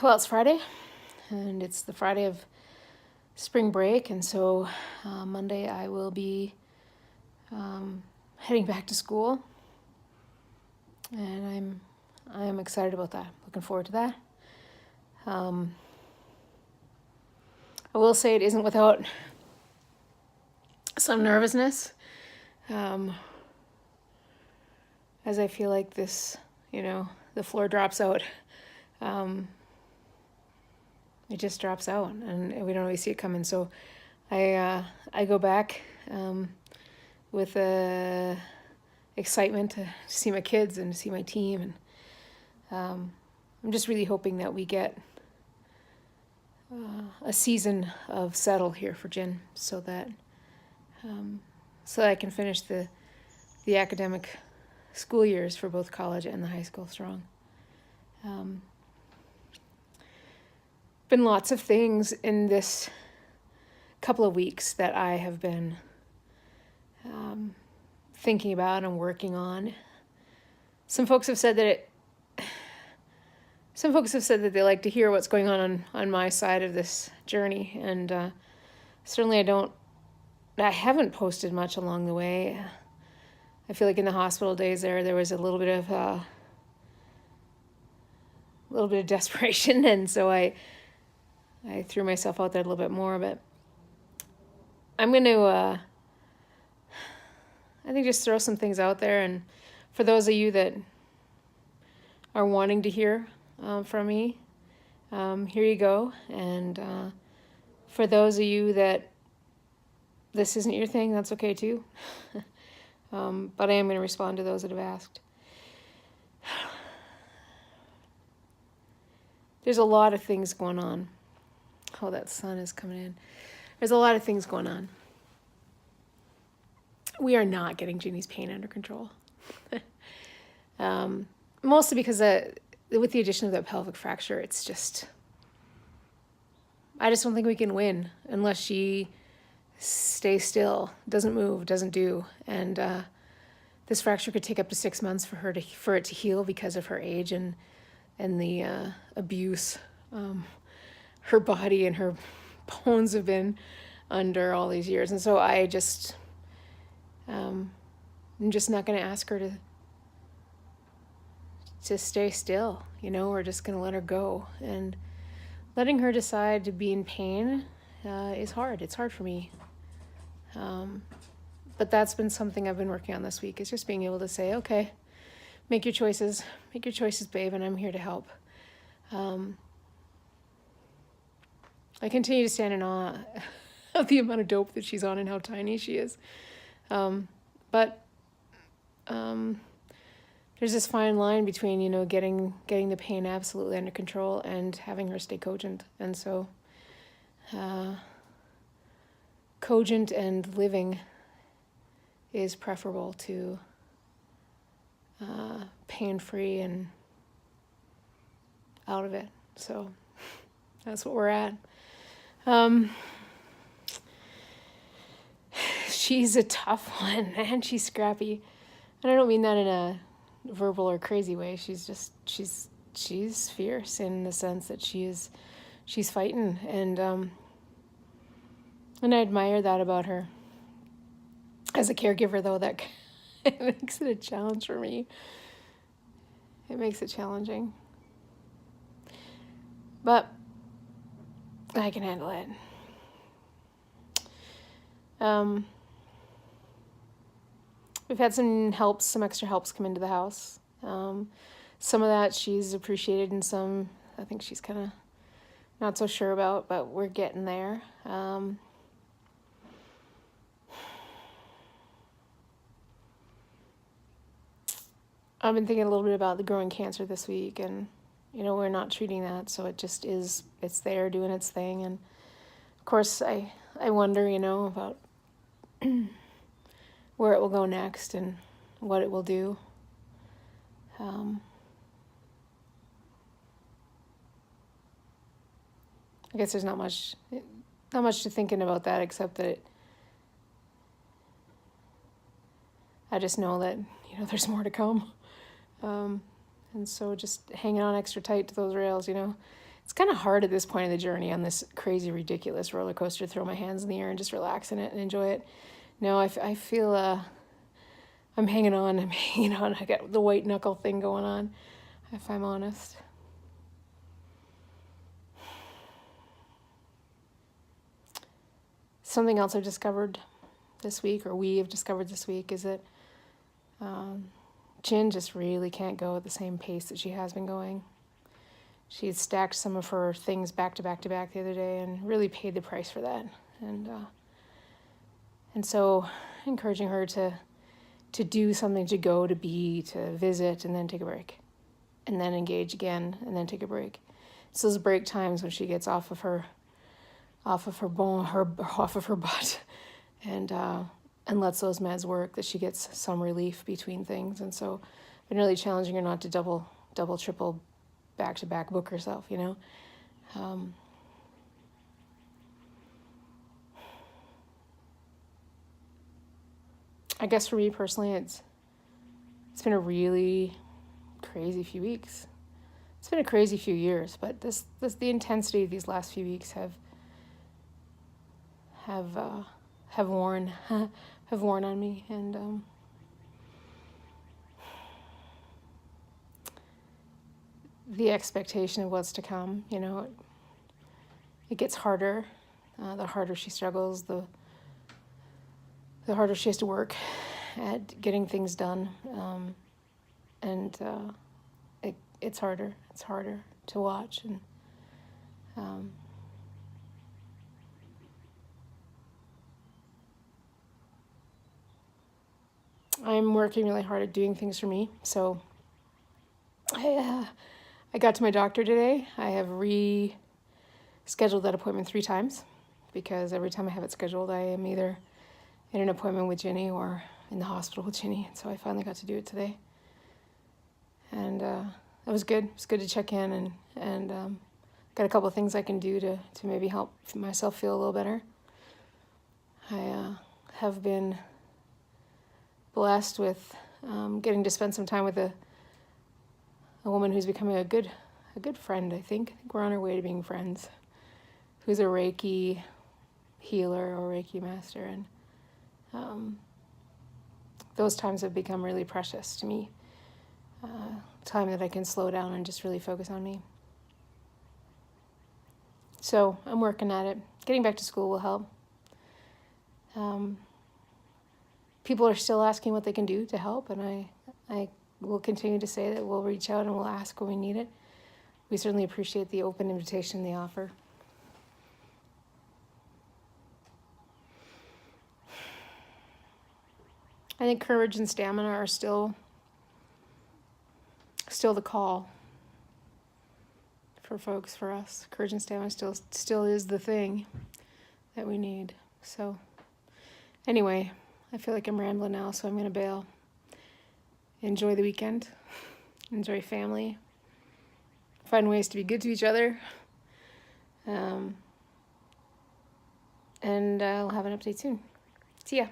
Well, it's Friday, and it's the Friday of spring break, and so Monday I will be heading back to school, and I'm excited about that. Looking forward to that. I will say it isn't without some nervousness, as I feel like this, the floor drops out. It just drops out, and we don't always see it coming. So I go back with excitement to see my kids and to see my team, and I'm just really hoping that we get a season of settle here for Jen, so that I can finish the academic school years for both college and the high school strong. Been lots of things in this couple of weeks that I have been thinking about and working on. Some folks have said that they like to hear what's going on my side of this journey, and certainly I haven't posted much along the way. I feel like in the hospital days there was a little bit of desperation, and so I threw myself out there a little bit more, but I'm going to, I think, just throw some things out there. And for those of you that are wanting to hear from me, here you go. And for those of you that this isn't your thing, that's okay too. But I am going to respond to those that have asked. There's a lot of things going on. Oh, that sun is coming in. There's a lot of things going on. We are not getting Ginny's pain under control. Mostly because with the addition of that pelvic fracture, it's just, I just don't think we can win unless she stays still, doesn't move, doesn't do. And this fracture could take up to 6 months for it to heal because of her age and the abuse her body and her bones have been under all these years. And so I'm just not going to ask her to stay still, we're just going to let her go. And letting her decide to be in pain is hard. It's hard for me. But that's been something I've been working on this week, is just being able to say, okay, make your choices, babe, and I'm here to help. I continue to stand in awe of the amount of dope that she's on and how tiny she is. But there's this fine line between, getting the pain absolutely under control and having her stay cogent. And so cogent and living is preferable to pain-free and out of it. So that's what we're at. She's a tough one, man. She's scrappy. And I don't mean that in a verbal or crazy way. She's fierce in the sense that she's fighting, and I admire that about her. As a caregiver, though, that it makes it a challenge for me. It makes it challenging. But I can handle it. We've had some extra helps come into the house. Some of that she's appreciated, and some I think she's kind of not so sure about, but we're getting there. I've been thinking a little bit about the growing cancer this week, and we're not treating that, so it just is, it's there doing its thing. And of course I wonder, about where it will go next and what it will do. I guess there's not much to thinking about that, except that I just know that, there's more to come. And so just hanging on extra tight to those rails, it's kind of hard at this point in the journey on this crazy, ridiculous roller coaster to throw my hands in the air and just relax in it and enjoy it. No, I feel I'm hanging on. I'm hanging on. I got the white knuckle thing going on, if I'm honest. Something else I've discovered this week, or we have discovered this week, is that Jin just really can't go at the same pace that she has been going. She had stacked some of her things back to back to back the other day and really paid the price for that. And so encouraging her to do something, to go, to be, to visit, and then take a break, and then engage again, and then take a break. It's those break times when she gets off of her butt, and lets those meds work, that she gets some relief between things. And so I've been really challenging her not to double, triple, back-to-back book herself, you know. I guess for me personally, it's been a really crazy few weeks. It's been a crazy few years, but the intensity of these last few weeks have worn on me, and the expectation of what's to come, you know, it gets harder. The harder she struggles, the harder she has to work at getting things done, and it's harder. It's harder to watch, and I'm working really hard at doing things for me. So I got to my doctor today. I have rescheduled that appointment 3 times, because every time I have it scheduled, I am either in an appointment with Ginny or in the hospital with Ginny. So I finally got to do it today. And it was good. It's good to check in, and got a couple of things I can do to maybe help myself feel a little better. I have been blessed with getting to spend some time with a woman who's becoming a good friend, I think. We're on our way to being friends, who's a Reiki healer or Reiki master, and those times have become really precious to me. Time that I can slow down and just really focus on me. So I'm working at it. Getting back to school will help. People are still asking what they can do to help, and I will continue to say that we'll reach out and we'll ask when we need it. We certainly appreciate the open invitation they offer. I think courage and stamina are still the call for folks, for us. Courage and stamina still is the thing that we need. So anyway, I feel like I'm rambling now, so I'm going to bail. Enjoy the weekend. Enjoy family. Find ways to be good to each other. And I'll have an update soon. See ya.